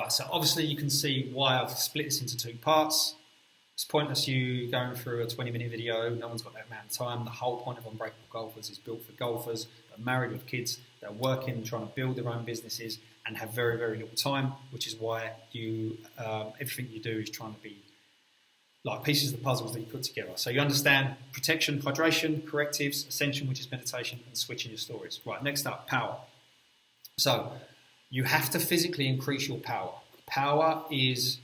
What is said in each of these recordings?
Right, so obviously you can see why I've split this into 2 parts. It's pointless you going through a 20-minute video. No one's got that amount of time. The whole point of Unbreakable Golfers is built for golfers that are married with kids, that are working, trying to build their own businesses and have very, very little time, which is why you everything you do is trying to be like pieces of the puzzles that you put together. So you understand protection, hydration, correctives, ascension, which is meditation, and switching your stories. Right, next up, power. So you have to physically increase your power. Power is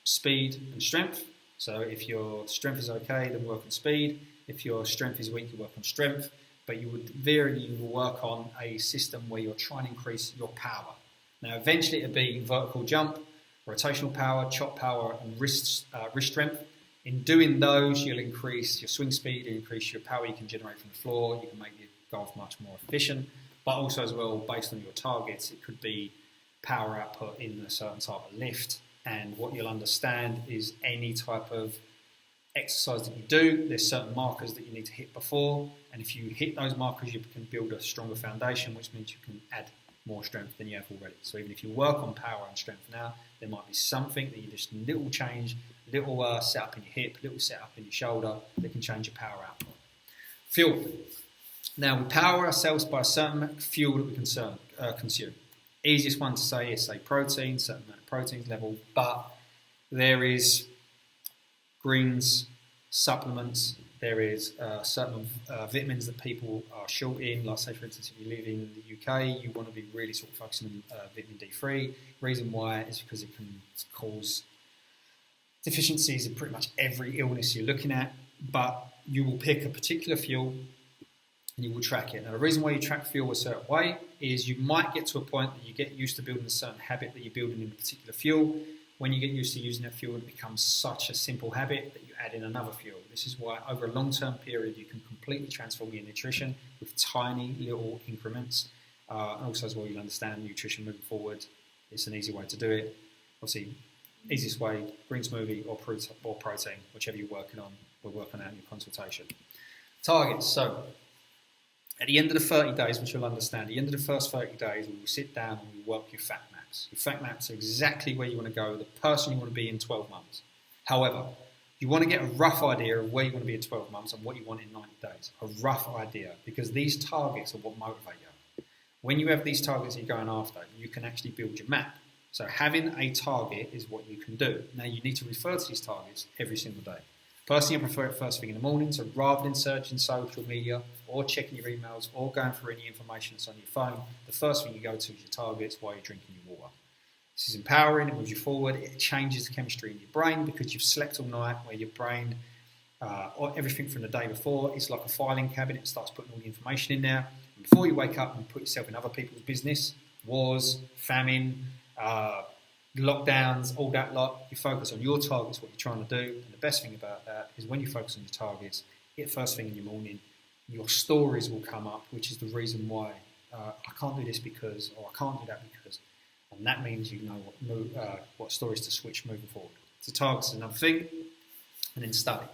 speed and strength. So if your strength is okay, then work on speed. If your strength is weak, you work on strength. But you will work on a system where you're trying to increase your power. Now, eventually it'll be vertical jump, rotational power, chop power, and wrist strength. In doing those, you'll increase your swing speed, you'll increase your power you can generate from the floor, you can make your golf much more efficient. But also as well, based on your targets, it could be power output in a certain type of lift. And what you'll understand is any type of exercise that you do, there's certain markers that you need to hit before. And if you hit those markers, you can build a stronger foundation, which means you can add more strength than you have already. So even if you work on power and strength now, there might be something that you just little change, little set up in your hip, little set up in your shoulder that can change your power output. Fuel. Now we power ourselves by a certain fuel that we consume. Easiest one to say is say protein, certain amount of protein level, but there is greens, supplements, there is certain vitamins that people are short in, like say for instance if you live in the UK, you want to be really sort of focusing on vitamin D3. Reason why is because it can cause deficiencies in pretty much every illness you're looking at, but you will pick a particular fuel and you will track it. Now the reason why you track fuel a certain way is you might get to a point that you get used to building a certain habit that you're building in a particular fuel. When you get used to using that fuel, it becomes such a simple habit that you add in another fuel. This is why over a long-term period, you can completely transform your nutrition with tiny little increments. And also as well, you'll understand nutrition moving forward. It's an easy way to do it. Obviously, easiest way, green smoothie or protein, whichever you're working on, we'll work on that in your consultation. Targets. So at the end of the 30 days, which you'll understand, at the end of the first 30 days, we will sit down and we work your fat maps. Your fat maps are exactly where you want to go, the person you want to be in 12 months. However, you want to get a rough idea of where you want to be in 12 months and what you want in 90 days. A rough idea, because these targets are what motivate you. When you have these targets that you're going after, you can actually build your map. So having a target is what you can do. Now you need to refer to these targets every single day. Personally, I prefer it first thing in the morning, so rather than searching social media or checking your emails or going through any information that's on your phone, the first thing you go to is your targets while you're drinking your water. This is empowering, it moves you forward, it changes the chemistry in your brain because you've slept all night, where your brain, or everything from the day before, is like a filing cabinet, it starts putting all the information in there. And before you wake up and put yourself in other people's business, wars, famine, lockdowns, all that lot, you focus on your targets, what you're trying to do. And the best thing about that is when you focus on your targets, hit first thing in your morning, your stories will come up, which is the reason why I can't do this because, or I can't do that because. And that means you know what stories to switch moving forward. So targets is another thing, and then study.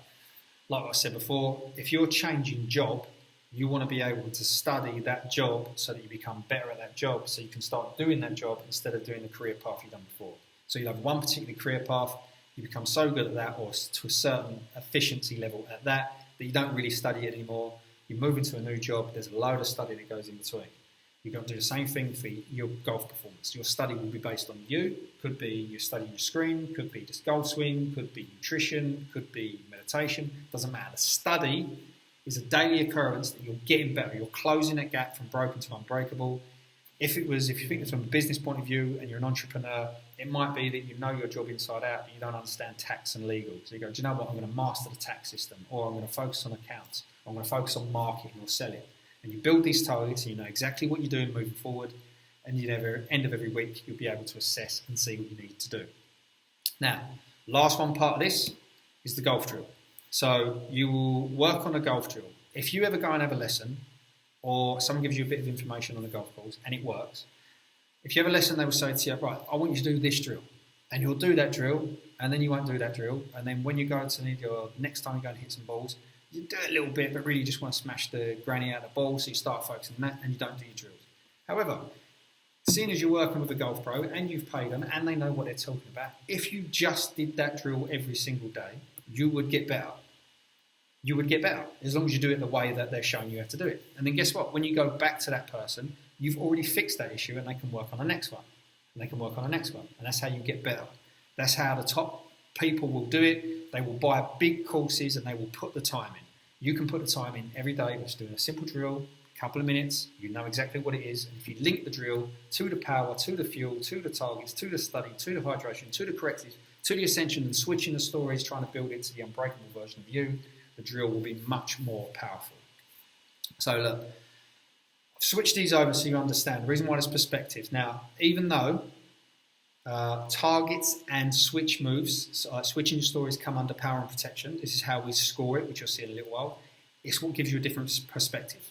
Like I said before, if you're changing job, you want to be able to study that job so that you become better at that job, so you can start doing that job instead of doing the career path you've done before. So you'll have one particular career path, you become so good at that, or to a certain efficiency level at that you don't really study it anymore. You move into a new job, there's a load of study that goes in between. You're going to do the same thing for your golf performance. Your study will be based on you. Could be you studying your screen, could be just golf swing, could be nutrition, could be meditation. Doesn't matter. The study is a daily occurrence that you're getting better. You're closing that gap from broken to unbreakable. If you think it's from a business point of view and you're an entrepreneur, it might be that you know your job inside out, but you don't understand tax and legal. So you go, do you know what? I'm going to master the tax system, or I'm going to focus on accounts, or I'm going to focus on marketing or selling. And you build these targets, and you know exactly what you're doing moving forward, and at the end of every week, you'll be able to assess and see what you need to do. Now, last one part of this is the golf drill. So you will work on a golf drill. If you ever go and have a lesson, or someone gives you a bit of information on the golf balls, and it works, if you have a lesson, they will say to you, right, I want you to do this drill. And you'll do that drill, and then you won't do that drill. And then when you go to your next time you go and hit some balls, you do it a little bit, but really you just want to smash the granny out of the ball, so you start focusing on that, and you don't do your drills. However, seeing as you're working with a golf pro and you've paid them and they know what they're talking about, if you just did that drill every single day, you would get better. You would get better as long as you do it the way that they're showing you how to do it. And then guess what? When you go back to that person, you've already fixed that issue and they can work on the next one. And they can work on the next one. And that's how you get better. That's how the top people will do it. They will buy big courses and they will put the time in. You can put the time in every day just doing a simple drill, a couple of minutes, you know exactly what it is. And if you link the drill to the power, to the fuel, to the targets, to the study, to the hydration, to the correctives, to the ascension and switching the stories, trying to build it to the unbreakable version of you, the drill will be much more powerful. So look, I've switched these over so you understand. The reason why there's perspectives. Now, even though targets and switch moves, switching stories come under power and protection, this is how we score it, which you'll see in a little while, it's what gives you a different perspective.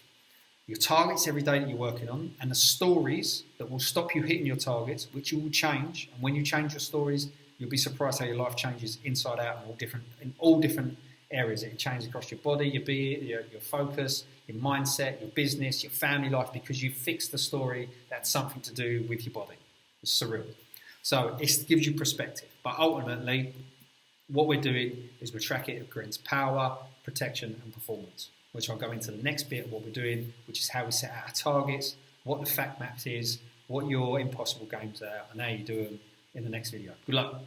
Your targets every day that you're working on, and the stories that will stop you hitting your targets, which you will change. And when you change your stories, you'll be surprised how your life changes inside out in all different areas. It changes across your body, your focus, your mindset, your business, your family life, because you fixed the story that's something to do with your body. It's surreal. So it gives you perspective. But ultimately, what we're doing is we're tracking it against power, protection, and performance, which I'll go into the next bit of what we're doing, which is how we set out our targets, what the fact map is, what your impossible games are, and how you do them in the next video. Good luck.